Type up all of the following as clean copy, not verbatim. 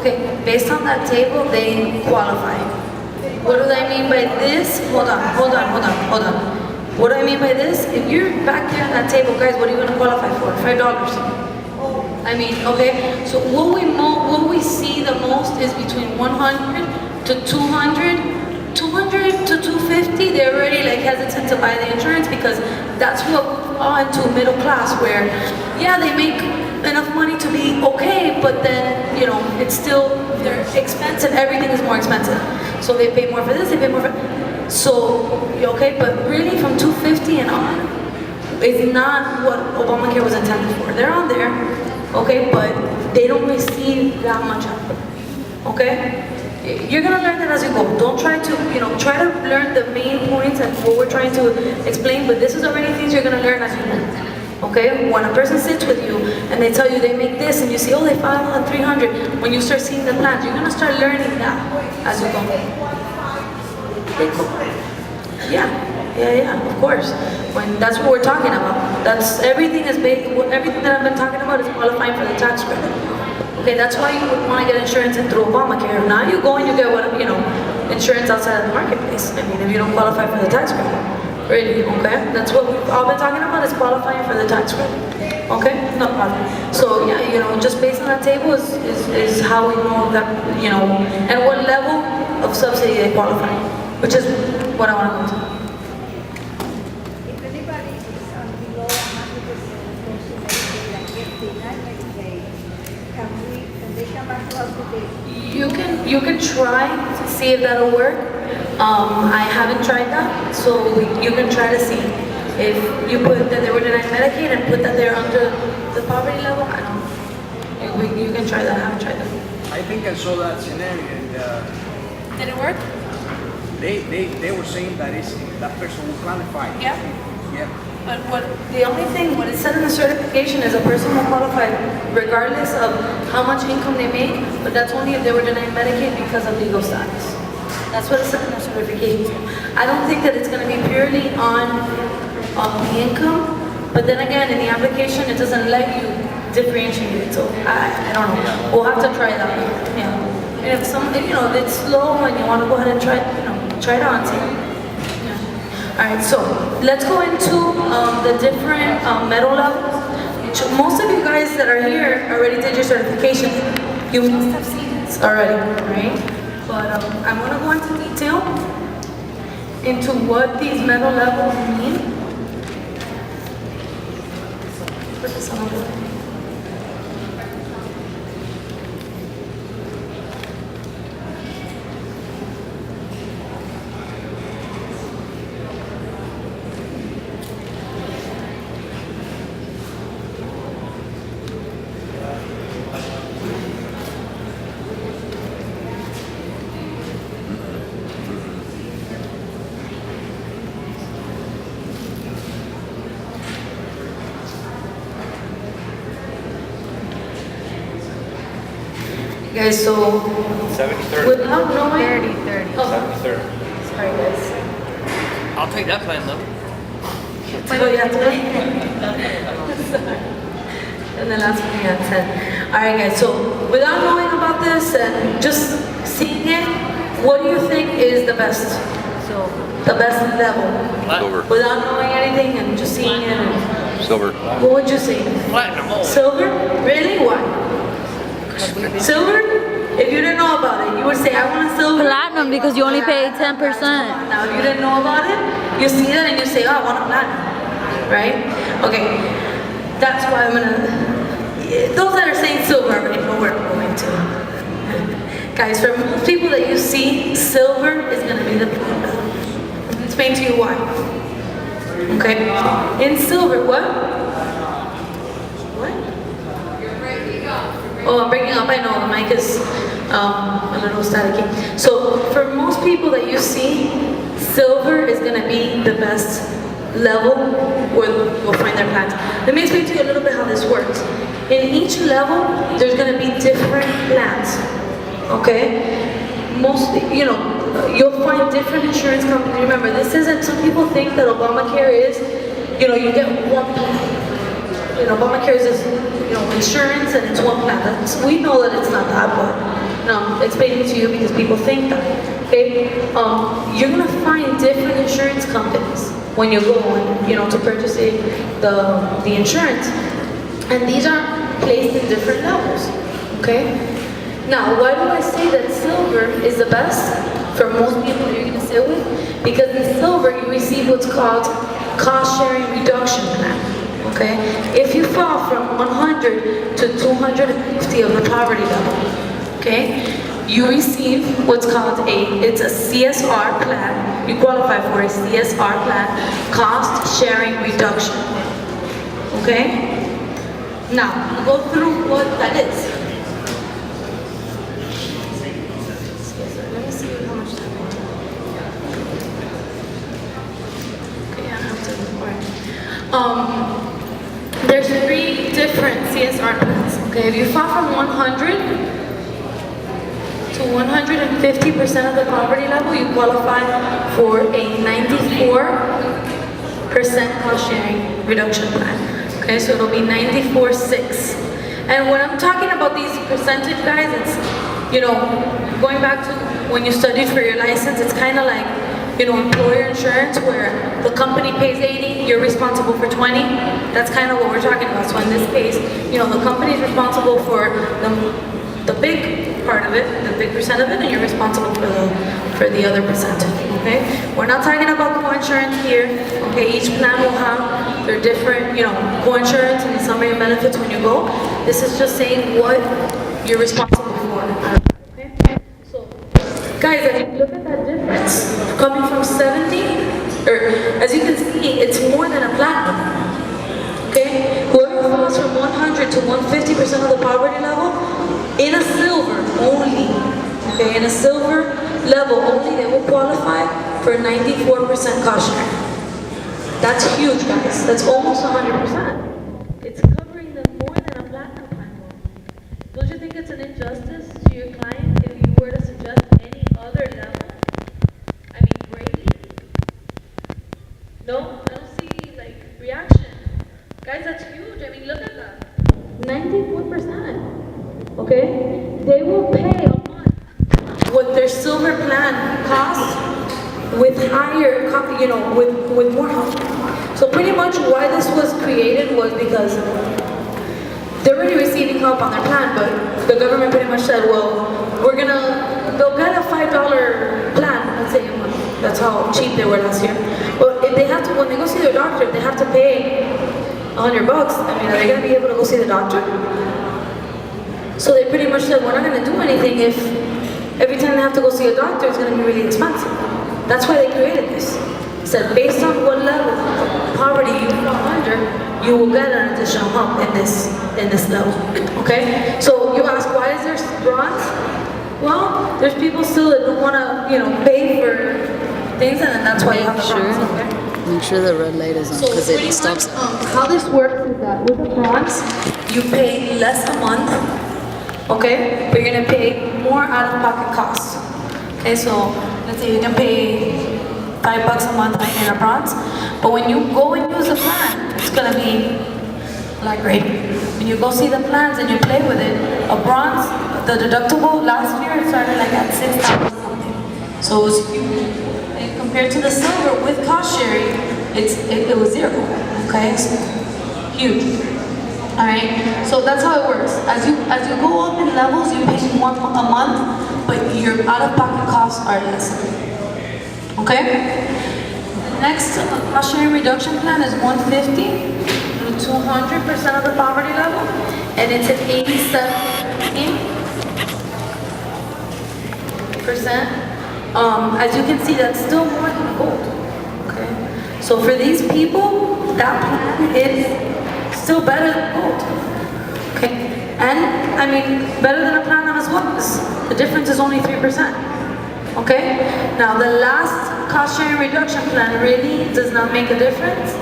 Okay, based on that table, they qualify. What do I mean by this? Hold on. What do I mean by this? If you're back there on that table, guys, what are you gonna qualify for? $5. I mean, okay, so what we see the most is between 100 to 200, 200 to 250, they're already like hesitant to buy the insurance because that's what we fall into middle class where, yeah, they make enough money to be okay, but then, you know, it's still, they're expensive, everything is more expensive. So they pay more for this, they pay more for, so, okay, but really from 250 and on, it's not what Obamacare was intended for. They're on there, okay, but they don't receive that much help, okay? You're gonna learn that as you go. Don't try to, you know, try to learn the main points and what we're trying to explain, but this is already things you're gonna learn as you go, okay? When a person sits with you and they tell you they make this and you say, oh, they file on 300, when you start seeing the plans, you're gonna start learning that as you go. Yeah, of course. When that's what we're talking about. That's everything is based. Everything that I've been talking about is qualifying for the tax credit. Okay, that's why you would want to get insurance through Obamacare. Now you go and you get what, you know, insurance outside of the marketplace. I mean, if you don't qualify for the tax credit, really. Okay, that's what we've all been talking about is qualifying for the tax credit. Okay, no problem. So yeah, you know, just based on that table is how we know that, you know, and what level of subsidy they qualify, which is what I want to go to. If anybody is below 100% close to Medicaid, like 59 Medicaid, can they come back to us with this? You can try to see if that'll work. I haven't tried that, so you can try to see if you put that they were denied Medicaid and put that they're under the poverty level. I don't know. You can try that. I haven't tried that. I think I saw that scenario and Did it work? they were saying that that person will qualify. Yeah. Yeah. But the only thing, what it said in the certification is a person will qualify regardless of how much income they make, but that's only if they were denied Medicaid because of legal status. That's what it said in the certification. I don't think that it's going to be purely on the income, but then again, in the application, it doesn't let you differentiate it, so I don't know. We'll have to try that. Yeah. And if you know, if it's slow and you want to go ahead and try it, you know, try it on, see. Alright, so let's go into the different metal levels. Most of you guys that are here already did your certification. You must have seen this already, right? But I'm going to go into detail into what these metal levels mean. Put this on over there. Guys, so 73rd. without knowing 30. Oh, 73rd. sorry guys. I'll take that plan though. Oh, yeah, today. And the last one, yeah, 10. Alright guys, so without knowing about this and just seeing it, what do you think is the best? So, The best level? Silver. Without knowing anything and just seeing it and Silver. what would you say? Platinum only. Silver? Really? Why? Silver? If you didn't know about it, you would say, I want a silver. Platinum because you only pay 10%. Now, if you didn't know about it, you see that and you say, oh, I want a platinum. Right? Okay. That's why I'm gonna, those that are saying silver already know where I'm going to. Guys, for most people that you see, silver is gonna be the platinum. I'll explain to you why. Okay? In silver, what? What? Oh, I'm breaking up. I know the mic is a little staticky. So for most people that you see, silver is going to be the best level where you'll find their plans. Let me explain to you a little bit how this works. In each level, there's going to be different plans. Okay? Mostly, you know, you'll find different insurance companies. Remember, this isn't, some people think that Obamacare is, you know, you get one plan. You know, Obamacare is just, you know, insurance and it's one plan. We know that it's not that, but No, explaining to you because people think that. Okay, you're gonna find different insurance companies when you go and to purchase the insurance, and these are placed in different levels. Okay. Now, why do I say that silver is the best for most people that you're gonna sit with? Because in silver you receive what's called cost sharing reduction plan. Okay, if you fall from 100 to 250 of the poverty level, okay, you receive what's called it's a CSR plan. You qualify for a CSR plan, cost sharing reduction. Okay? Now, we'll go through what that is. Let me see how much time I have. Okay, I have to record. There's 3 different CSR plans. Okay, if you fall from 100 to 150% of the poverty level, you qualify for a 94% cost sharing reduction plan. Okay, so it'll be 94.6. And when I'm talking about these percentage, guys, it's going back to when you studied for your license. It's kind of like employer insurance, where the company pays 80, you're responsible for 20. That's kind of what we're talking about. So in this case, the company is responsible for the big part of it, the big percent of it, and you're responsible for the other percentage. Okay? We're not talking about co-insurance here. Okay, each plan will have their different, co-insurance and summary of benefits when you go. This is just saying what you're responsible for. Okay? So, guys, if you look at that difference, coming from 70, or as you can see, it's more than a platinum. Okay? Whoever falls from 100 to 150% of the poverty level, in a silver only, okay, in a silver level only, they will qualify for 94% cost sharing. That's huge, guys. That's almost 100%. It's covering them more than a platinum plan. Don't you think it's an injustice to your client if you were to suggest any other level? I mean, greatly? No? I don't see, reaction. Guys, that's huge. I mean, look at that. 94%. Okay? They will pay a month what their silver plan costs with higher, with more help. So pretty much why this was created was because they're already receiving help on their plan, but the government pretty much said, well, they'll get a $5 plan, let's say a month. That's how cheap they were last year. But if they have to, when they go see their doctor, if they have to pay $100, I mean, are they gonna be able to go see the doctor? So they pretty much said, we're not going to do anything if every time they have to go see a doctor, it's going to be really expensive. That's why they created this. It said, based on what level of poverty you fall under, you will get an additional help in this level. Okay? So you ask, why is there bronze? Well, there's people still that don't want to, pay for things, and that's why you have the bronze. Okay? Make sure the red light is on because it stops. How this works is that with the bronze, you pay less a month. Okay, but you're gonna pay more out-of-pocket costs. Okay, so let's say you can pay $5 a month in a bronze, but when you go and use the plan, it's gonna be great. When you go see the plans and you play with it, a bronze, the deductible last year it started at $6,000 something. So it was huge. And compared to the silver with cost sharing, it was 0. Okay, so huge. Alright, so that's how it works. As you go up in levels, you pay more a month, but your out-of-pocket costs are less. Okay? The next cost sharing reduction plan is 150 to 200% of the poverty level, and it's at 87%. As you can see, that's still more than gold. Okay? So for these people, that plan is still better than gold. Okay? And, I mean, better than a platinum as well. The difference is only 3%. Okay? Now, the last cost sharing reduction plan really does not make a difference.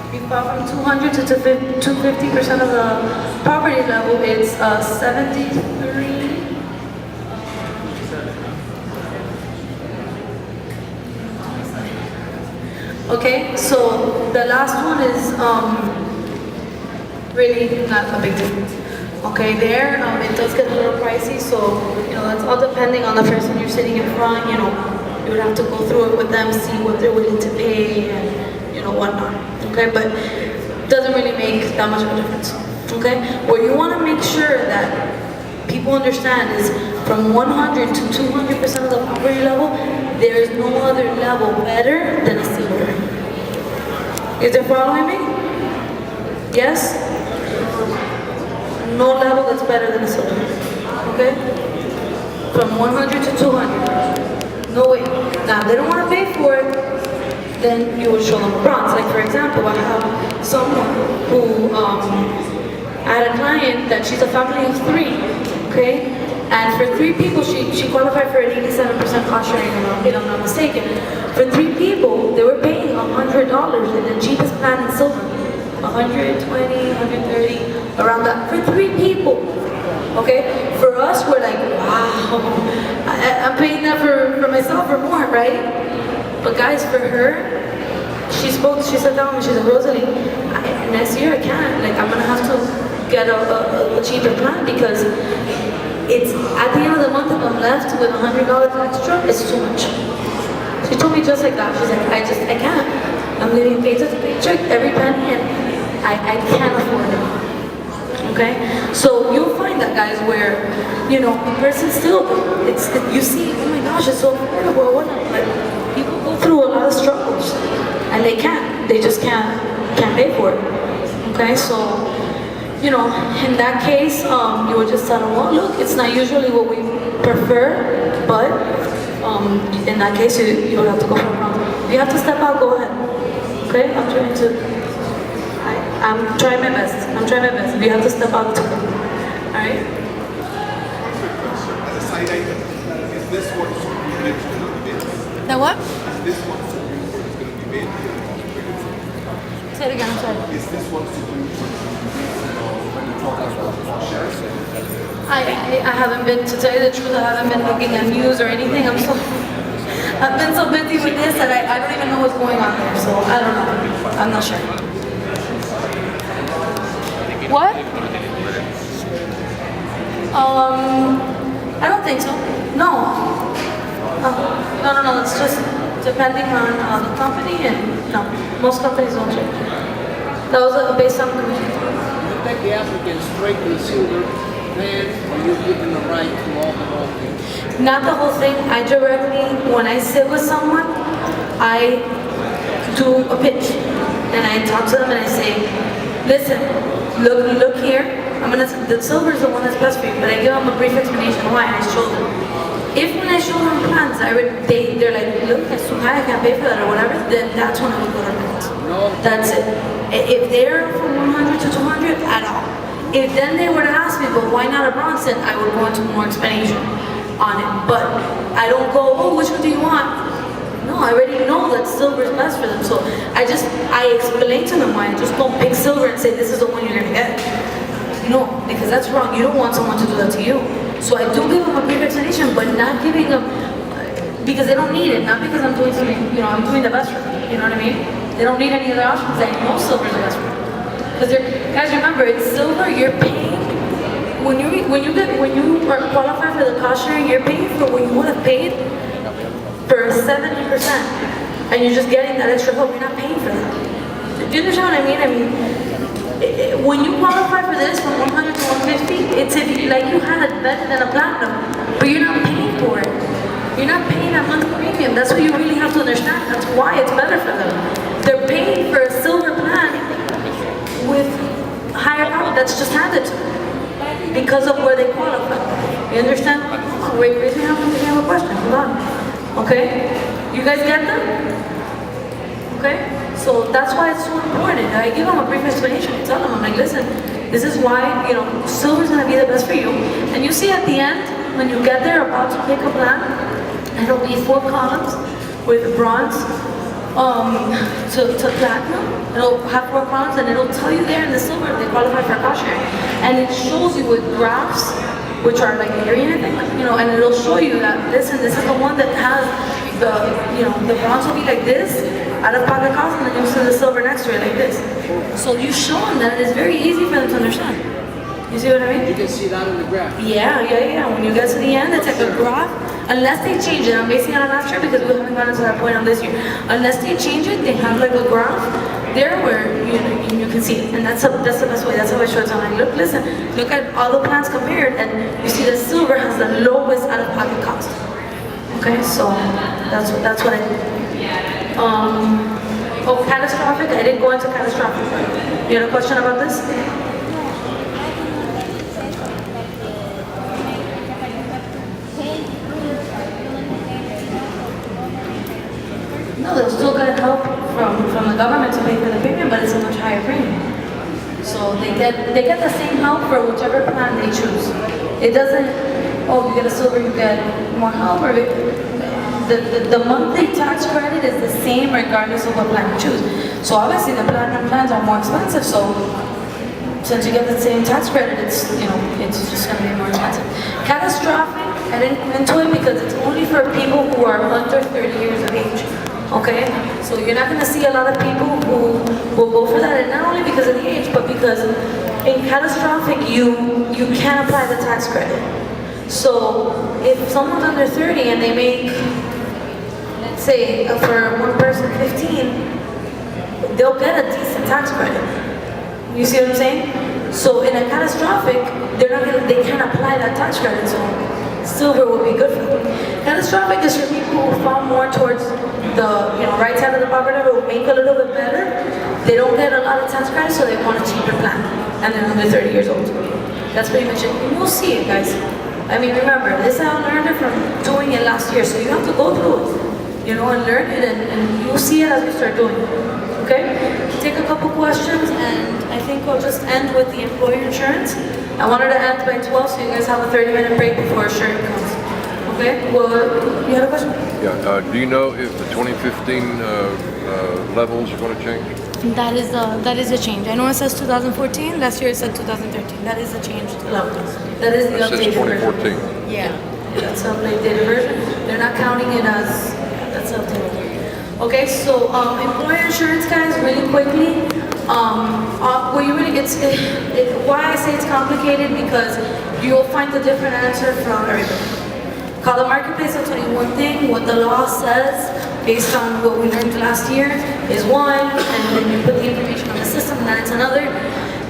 If you fall from 200 to 250% of the poverty level, it's 73. Okay, so the last one is really not a big difference. Okay, there, it does get a little pricey, so, that's all depending on the person you're sitting in front, you would have to go through it with them, see what they're willing to pay, and, whatnot, okay? But it doesn't really make that much of a difference, okay? What you want to make sure that people understand is from 100 to 200% of the property level, there is no other level better than a silver. Is there following me? Yes? No level that's better than a silver, okay? From 100 to 200. No way. Now, if they don't want to pay for it, then you would show them a bronze. Like, for example, I have someone who, I had a client that she's a family of 3, okay? And for 3 people, she qualified for an 87% cost sharing, if I'm not mistaken. For 3 people, they were paying $100 in the cheapest plan in silver. 120, 130, around that. For 3 people, okay? For us, we're like, wow, I'm paying that for myself or more, right? But guys, for her, she sat down and she said, Rosalie, next year I can't. Like, I'm gonna have to get a cheaper plan because it's at the end of the month if I'm left with $100 extra, it's too much. She told me just like that. She's like, I can't. I'm living paycheck to paycheck every penny, and I can't afford it. Okay? So you'll find that, guys, where the person still, you see, oh my gosh, it's so affordable. Like, people go through a lot of struggles, and they just can't pay for it. Okay? So, in that case, you would just tell them, well, look, it's not usually what we prefer, but in that case, you would have to go for a bronze. If you have to step out, go ahead. Okay? I'm trying my best. If you have to step out, to go. Alright? Is this what Supreme Court is going to be? The what? Is this what Supreme Court is going to be? Say it again, I'm sorry. Is this what Supreme Court is going to be when you talk about cost sharing? I haven't been, to tell you the truth, I haven't been looking at news or anything. I've been so busy with this that I don't even know what's going on there, so I don't know. I'm not sure. What? I don't think so. No. No. It's just depending on the company, and no, most companies don't change. That was based on commission. You take the applicant straight to the silver plan, or you give them the right to all the whole thing? Not the whole thing. I directly, when I sit with someone, I do a pitch, and I talk to them and I say, listen, look here. The silver is the one that's best for you, but I give them a brief explanation why, and I show them. If when I show them plans, they're like, look, it's too high, I can't pay for that or whatever, then that's when I would go to bronze. No. That's it. If they're from 100 to 200, at all. If then they were to ask me, but why not a bronze, then I would go into more explanation on it. But I don't go, oh, which one do you want? No, I already know that silver is best for them. So I explain to them why. I just don't pick silver and say, this is the one you're gonna get. No, because that's wrong. You don't want someone to do that to you. So I do give them a brief explanation, but not giving them, because they don't need it. Not because I'm doing something, I'm doing the best for them. You know what I mean? They don't need any other options. I know silver is the best for them. Because guys, remember, it's silver. You're paying when you are qualified for the cost sharing. You're paying for what you would have paid for 70%, and you're just getting that extra help. You're not paying for that. Do you understand what I mean? When you qualify for this from 100 to 150, it's like you had it better than a platinum, but you're not paying for it. You're not paying that monthly premium. That's what you really have to understand. That's why it's better for them. They're paying for a silver plan with higher power. That's just handed to them because of where they qualify. You understand? Wait, raise your hand if you have a question. Hold on. Okay? You guys get them? Okay? So that's why it's so important. I give them a brief explanation. I tell them, I'm like, listen, this is why, silver's gonna be the best for you. And you see at the end, when you get there about to pick a plan, it'll be 4 columns with bronze to platinum. It'll have 4 columns, and it'll tell you there in the silver if they qualify for cost sharing. And it shows you with graphs, which are like area, and it'll show you that, listen, this is the one that has the bronze will be like this, out of pocket cost, and then you see the silver next to it like this. So you show them that it is very easy for them to understand. You see what I mean? You can see that in the graph. Yeah. When you get to the end, it's like a graph. Unless they change it, I'm basing it on last year because we haven't gotten to that point on this year. Unless they change it, they have like a graph there where you can see it, and that's the best way. That's how I show it. So I'm like, look at all the plans compared, and you see that silver has the lowest out-of-pocket cost. Okay, so that's what I did. Oh, catastrophic. I didn't go into catastrophic. You had a question about this? No, they're still gonna help from the government to pay for the premium, but it's a much higher premium. So they get the same help for whichever plan they choose. It doesn't, oh, you get a silver, you get more help, or the monthly tax credit is the same regardless of what plan you choose. So obviously the platinum plans are more expensive, so since you get the same tax credit, it's just gonna be more expensive. Catastrophic, I didn't go into it because it's only for people who are under 30 years of age. Okay, so you're not going to see a lot of people who will go for that, and not only because of the age, but because in catastrophic you can't apply the tax credit. So if someone's under 30 and they make, let's say, for one person 15, they'll get a decent tax credit. You see what I'm saying? So in a catastrophic, they can't apply that tax credit. So silver will be good for them. Catastrophic is for people who fall more towards the right side of the poverty level, will make a little bit better. They don't get a lot of tax credit, so they want a cheaper plan, and they're under 30 years old. That's pretty much it. You'll see it, guys. I mean, remember, this I learned it from doing it last year, so you have to go through it, and learn it, and you'll see it as we start doing it. Okay? Take a couple questions, and I think we'll just end with the employer insurance. I wanted to end by 12, so you guys have a 30-minute break before sharing comes. Okay? Well, you had a question? Yeah, do you know if the 2015 levels are going to change? That is a change. I know it says 2014. Last year it said 2013. That is a change level. That is the It says updated 2014. version. Yeah, that's the updated version. They're not counting it as that's updated. Okay, so employer insurance, guys, really quickly. Why I say it's complicated because you'll find a different answer from everybody. Call the marketplace will tell you one thing, what the law says based on what we learned last year is one, and then you put the information on the system, and then it's another.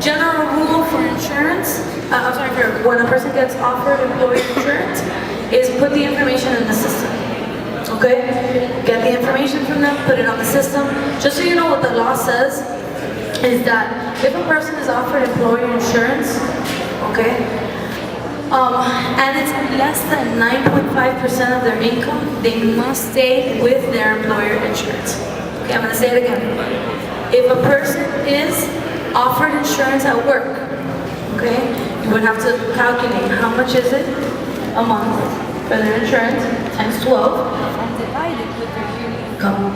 General rule for insurance, for when a person gets offered employee insurance, is put the information in the system. Okay? Get the information from them, put it on the system. Just so you know what the law says, is that if a person is offered employee insurance, okay, and it's less than 9.5% of their income, they must stay with their employer insurance. Okay, I'm going to say it again. If a person is offered insurance at work, okay, you would have to calculate how much is it a month for their insurance times 12 and divide it with their yearly income.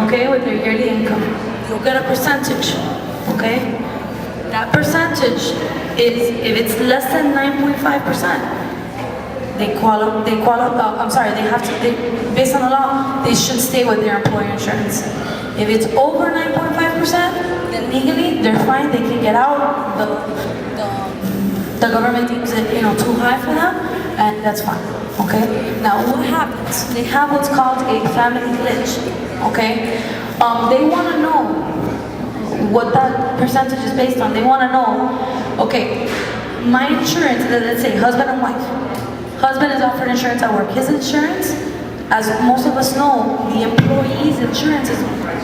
Okay, with their yearly income. You'll get a percentage, okay? That percentage is, if it's less than 9.5%, they have to, based on the law, they should stay with their employer insurance. If it's over 9.5%, then legally, they're fine, they can get out. The government deems it, too high for them, and that's fine, okay? Now, what happens? They have what's called a family glitch, okay? They want to know what that percentage is based on. They want to know, okay, my insurance, let's say husband and wife. Husband is offered insurance at work. His insurance, as most of us know, the employee's insurance is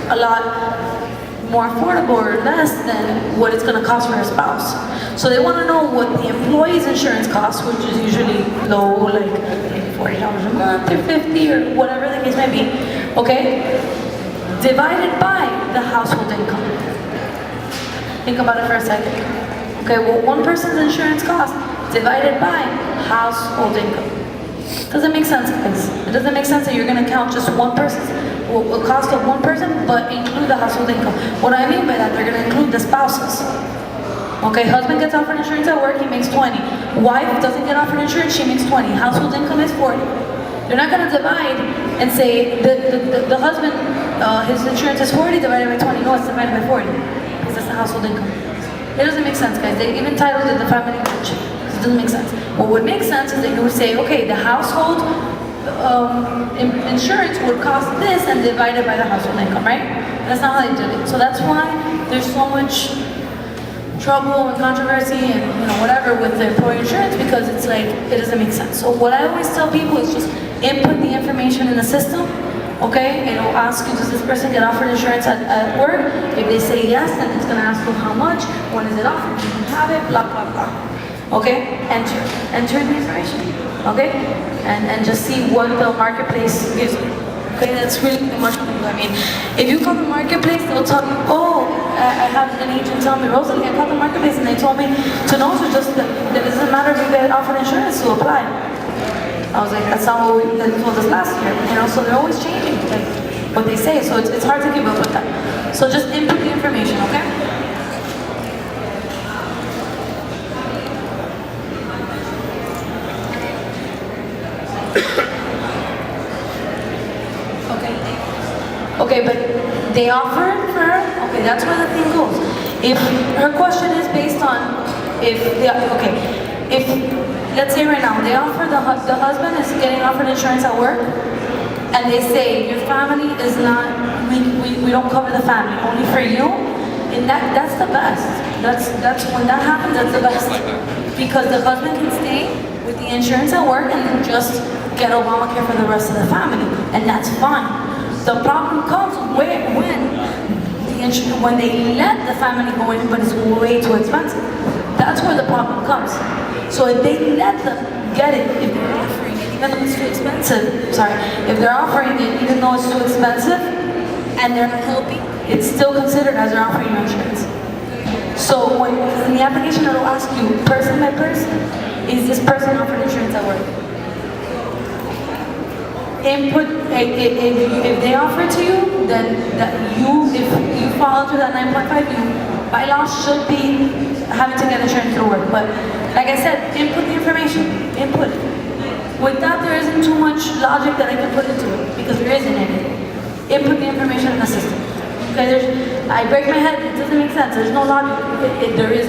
a lot more affordable or less than what it's going to cost for a spouse. So they want to know what the employee's insurance costs, which is usually low, like maybe $40 a month or $50 or whatever the case may be, okay? Divided by the household income. Think about it for a second. Okay, well, one person's insurance cost divided by household income. Doesn't make sense, guys. It doesn't make sense that you're going to count just one person's, the cost of one person, but include the household income. What I mean by that, they're going to include the spouses. Okay, husband gets offered insurance at work, he makes 20. Wife doesn't get offered insurance, she makes 20. Household income is 40. They're not going to divide and say the husband, his insurance is 40 divided by 20. No, it's divided by 40 because that's the household income. It doesn't make sense, guys. They even titled it the family rich. It doesn't make sense. What would make sense is that you would say, okay, the household insurance would cost this and divided by the household income, right? That's not how they did it. So that's why there's so much trouble and controversy and whatever with the employer insurance, because it's like it doesn't make sense. So what I always tell people is just input the information in the system, okay? It'll ask you, does this person get offered insurance at work? If they say yes, then it's gonna ask you how much, when is it offered, do you have it, blah, blah, blah. Okay? Enter the information, okay? And just see what the marketplace gives you. Okay, that's really much. I mean, if you call the marketplace, they'll tell you, oh, I had an agent tell me, Rosalie, I called the marketplace and they told me to know to just, that it doesn't matter if you get offered insurance to apply. I was like, that's not what they told us last year. So they're always changing like, what they say, so it's hard to keep up with that. So just input the information, okay? Okay, but they offered for her? Okay, that's where the thing goes. If her question is based on if let's say right now, they offer the husband is getting offered insurance at work, and they say your family is not, we don't cover the family, only for you, and that's the best. That's when that happens, that's the best. Because the husband can stay with the insurance at work and then just get Obamacare for the rest of the family, and that's fine. The problem comes when they let the family go in, but it's way too expensive. That's where the problem comes. So if they let them get it, if they're offering it, even though it's too expensive, if they're offering it, even though it's too expensive, and they're not helping, it's still considered as they're offering you insurance. So when in the application, it'll ask you, person by person, is this person offered insurance at work? Input, if they offer it to you, then if you fall into that 9.5, you by law should be having to get insurance through work. But like I said, input the information, input it. With that, there isn't too much logic that I can put into it, because there isn't any. Input the information in the system. Okay, I break my head, it doesn't make sense, there's no logic, there is.